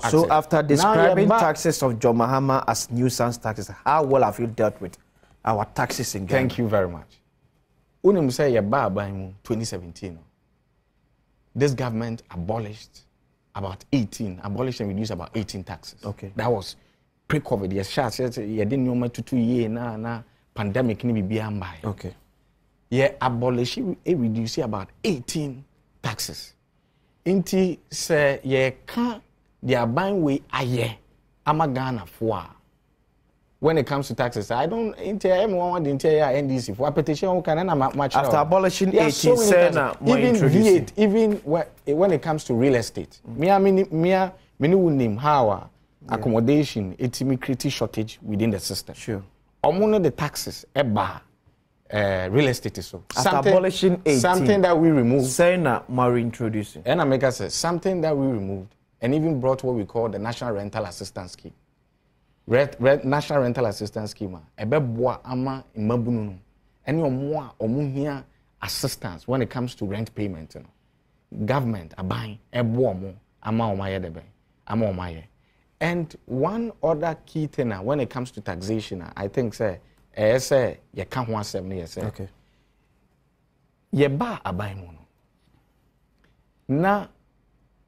so after describing taxes of John Mahama as nuisance taxes, how well have you dealt with our taxes in Ghana? Thank you very much. Unim say ye ba in 2017. This government abolished and reduced about 18 taxes. Okay. That was pre-COVID. Yes, ye didn't know much 2 years na pandemic ni be ambai. Okay. Ye abolish reduce about 18 taxes. Inti say ye can they are buying way aye Ghana for when it comes to taxes. I don't want the entire NDC for a petition can much after abolishing 18 even V8 even when it comes to real estate. Many name how accommodation create shortage within the system. Sure. Among the taxes real estate is so. After abolishing 18, something that we removed. Saying that Mary introducing. And America says something that we removed and even brought what we call the National Rental Assistance Scheme. National Rental Assistance Scheme. Ebeboa ama imabunu. Any more omuhia assistance when it comes to rent payment. Government are buying eboa ama omaye debe. Ama omaye. And one other key thing when it comes to taxation, I think say you can't want 7 years. Okay. Ye ba abai mono. Now,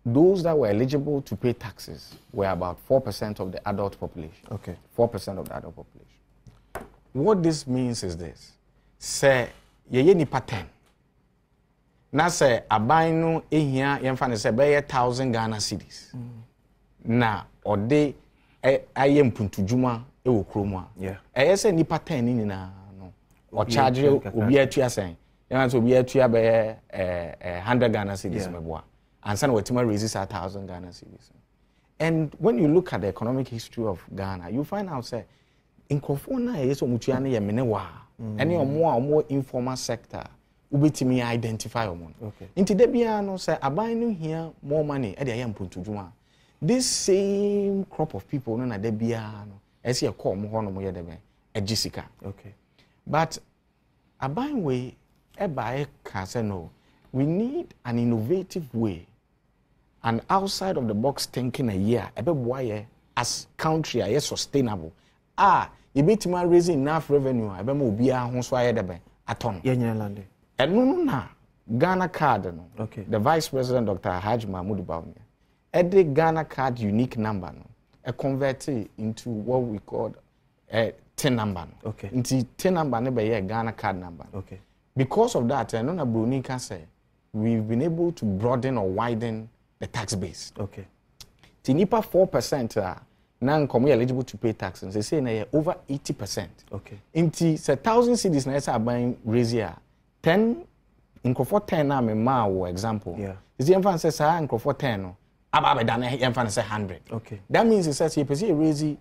those that were eligible to pay taxes were about 4% of the adult population. Okay. 4% of the adult population. What this means is this. Say, ye ni pattern. Na say abai no ehia yemfa say be 1,000 Ghana cedis. Na ode aye mpuntujuma ewo kroma. Yeah. Say nipa 10 ni na no. O charge obi atua sen. Yan so obi atua be 100 Ghana cedis meboa. And some wetima raises 1,000 Ghana cedis. And when you look at the economic history of Ghana, you find out say inkofo na yeso mutua na ye menewa. Any or more informal sector ubetimi identify omon. Okay. Inti de bia no say aban no here more money e de ayam puntujuma. This same crop of people no na de bia no ese e call mo ho no mo ye de be ejisika. Okay. But aban we e ba e ka say no, we need an innovative way, an outside of the box thinking a year ebe boye as country are sustainable. You betima raising enough revenue ebe mo bia ho so aye de be aton. Ye nyina lande. Eno no na Ghana card no. Okay. The Vice President Dr. Haj Mahmoud Bawumia. Every Ghana card unique number no. Converted into what we call a TIN number. No. Okay. Into TIN number never a Ghana card number. Okay. Because of that, I know that Bruni can say we've been able to broaden or widen the tax base. Okay. Tinipa 4% now come eligible to pay tax, and they say na over 80%. Okay. Inti 1,000 cedis na esa buying raise here 10 in 10 na me ma wo example. Yeah. Is the infant says in 10 no aba done infant say 100. Okay. That means it says you pay raise 1,000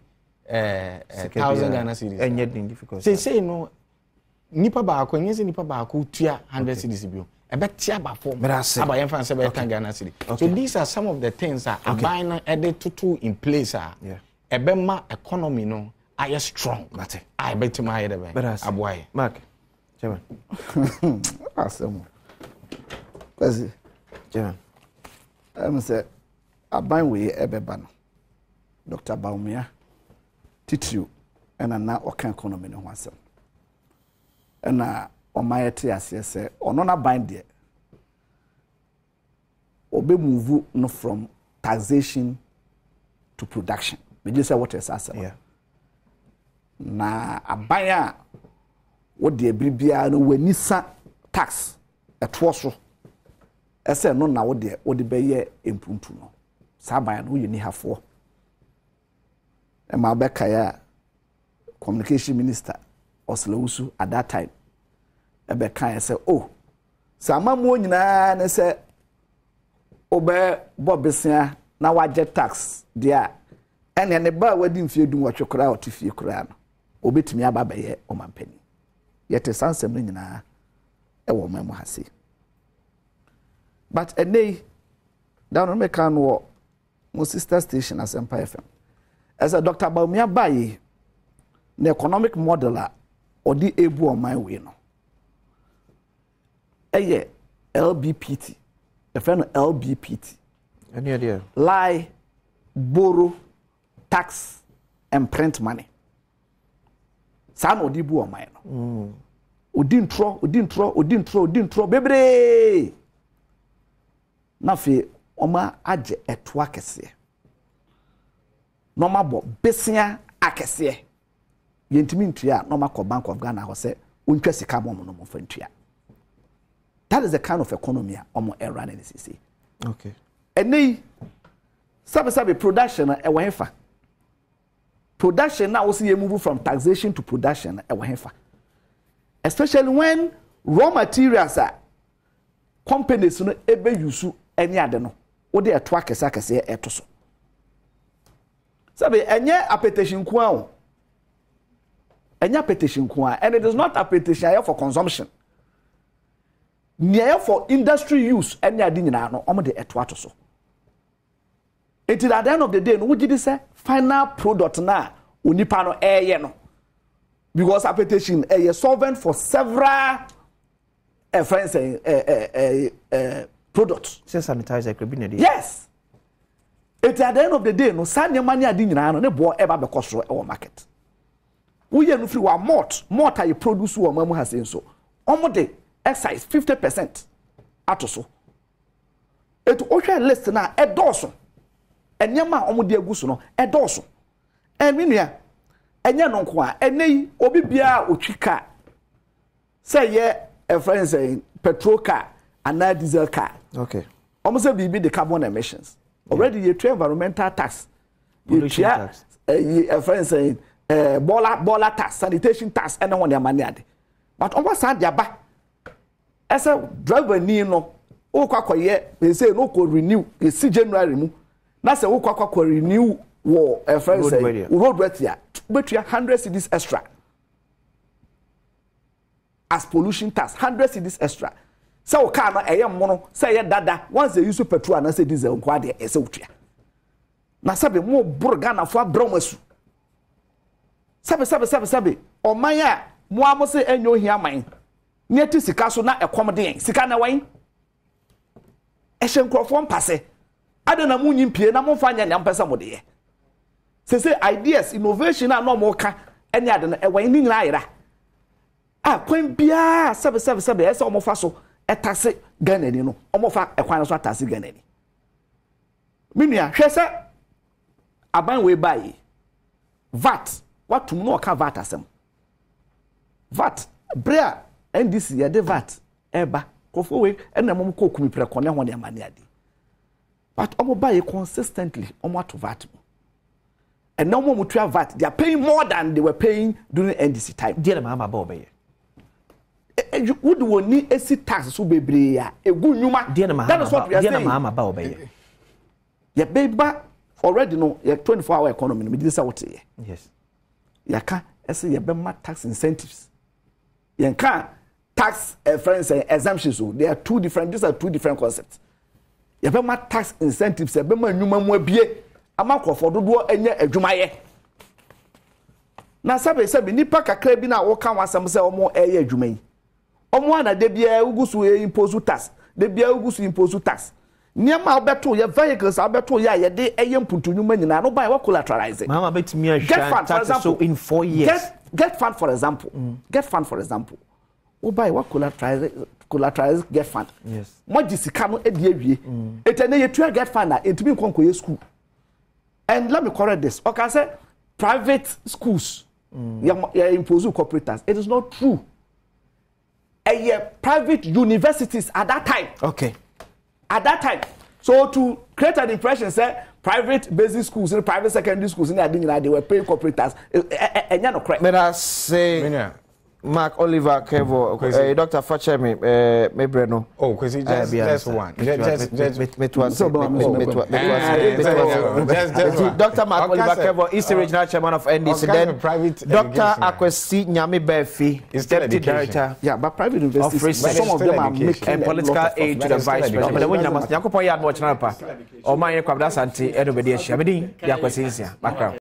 Ghana cedis. And yet difficult. Say no nipa ba ko nyese nipa ba ko tua 100 cedis bio. Ebetia ba form. Aba infant say be Ghana cedi. So these are some of the things that are buying added to in place Yeah. Ebema economy no I strong. Mate. I bet to my head. Aboy. Mark. Chairman. Awesome. Kwasi. Chairman. Say aban we ebeba no. Dr. Bawumia titiriu ena na oka economy no ho asem. Ena omayete ase se ono na ban de obe move no from taxation to production. We just say what is asem. Yeah. Na abaya wo de bibia no wanisa tax eto so ese no na wo de beye empuntu no sabaya no yini hafo e ma beka ya communication minister Oslowusu at that time e be kan say oh samamu nyina ne say obe bobesia na waje tax dia ene ne ba wadi mfie dum watwekora otifie kora no obetumi aba beye omampani yete sansem no nyina e wo mamu hase but enei down me kan wo mo sister station as Empire FM as a Dr. Bawumia baye the economic model a odi ebu on my way no eye LBPT the friend LBPT any idea lie borrow tax and print money san odi bu on my no odi ntro bebre na fe oma age eto akese no ma bo besia akese yentimi ntua no ma ko Bank of Ghana ho se untwa sika bom no mo fa ntua. That is the kind of economy omo era na NCC. Okay. Eni sabe production e wo hefa. Production now also you move from taxation to production e wo hefa. Especially when raw materials are companies no ebe use any ade no wo de eto akese eto so. Sabe enye appetition ku an and it is not appetition for consumption. Near for industry use any ade nyina no omo de eto ato so. Until at the end of the day no would say final product na onipa no eye no because appetition solvent for several friends products. Say sanitizer could be needed. Yes. Until at the end of the day no sanya money ade nyina no ne bo eba be cost e market. We no free wa malt you produce wo mamu hasen so omo de excise 50% ato so. Eto ohwe list na edoso enyama omo de aguso no edoso enwinua enye no nko a enei obi bia otwika say ye a friend saying petrol car and diesel car. Okay. Almost say be the carbon emissions. Already you try environmental tax. Pollution tax. A friend saying bola tax, sanitation tax and one their money ade. But almost sad their back. As a driver ni no o kwakoye they say no ko renew e si January mu. Na say o kwakwa renew wo a friend say road wetia betua 100 cedis extra as pollution tax 100 cedis extra. So car no eye mono say ye dada once they use petrol and say diesel kwa de ese utua. Na sabe mo burga na fo abramasu. Sabe oman a mo amose enyo hia man. Ne ti sika so na ekom de sika na wan. Ehyenkrofo mpase. Adana mu nyimpie na mo fa nya mpesa mo de ye. Say ideas innovation na no mo ka ene adana e wan ni nyina ayira. Ah kwan bia sabe ese o mo fa so etase Ghana ni no omo fa ekwan so atase Ghana ni minua hwese aban we buy VAT what to no ka VAT asem VAT brea NDC ya de VAT eba kofo we na mom ko kumi preko ne ho ne amane ade but omo buy consistently omo to VAT and now mom to VAT they are paying more than they were paying during NDC time dear mama ba obeye would woni esi tax so bebre ya egu nyuma that is what we are saying mama ba obeye ya beba already no ya 24-hour economy me dey say what yes ya ka ese ya be ma tax incentives ya ka tax friends exemptions so they are two different concepts ya be ma tax incentives ya be ma nyuma mu abie amakofo dodo enye adwuma ye na sabe nipa kakra bi na wo ka wasam se omo eye adwuma yi omo ana de bia ugusu impose tax de bia ugusu impose tax niema obeto ye vehicles obeto ya ye de eye mputunuma nyina no buy we collateralize mama betimi ahwa tax so in 4 years get fund for example we buy we collateralize get fund yes mo gisika no e de awie etene ye tua get fund na entimi nkonko ye school and let me correct this okay say private schools you impose corporate tax it is not true private universities at that time okay at that time so to create an impression say private basic schools and private secondary schools they were paying corporate tax enya no correct let us say Mark Oliver Kevo Dr. Fachemi me breno oh cuz just one just Dr. Mark Oliver Kevo is the regional chairman of NDC then Dr. Akwesi Nyame Befi is deputy director but private universities some of them are making political aid to the vice president but when Yakopon yard watch na pa o man ye kwabda sante edobedi ahia medin Akwesi nsia background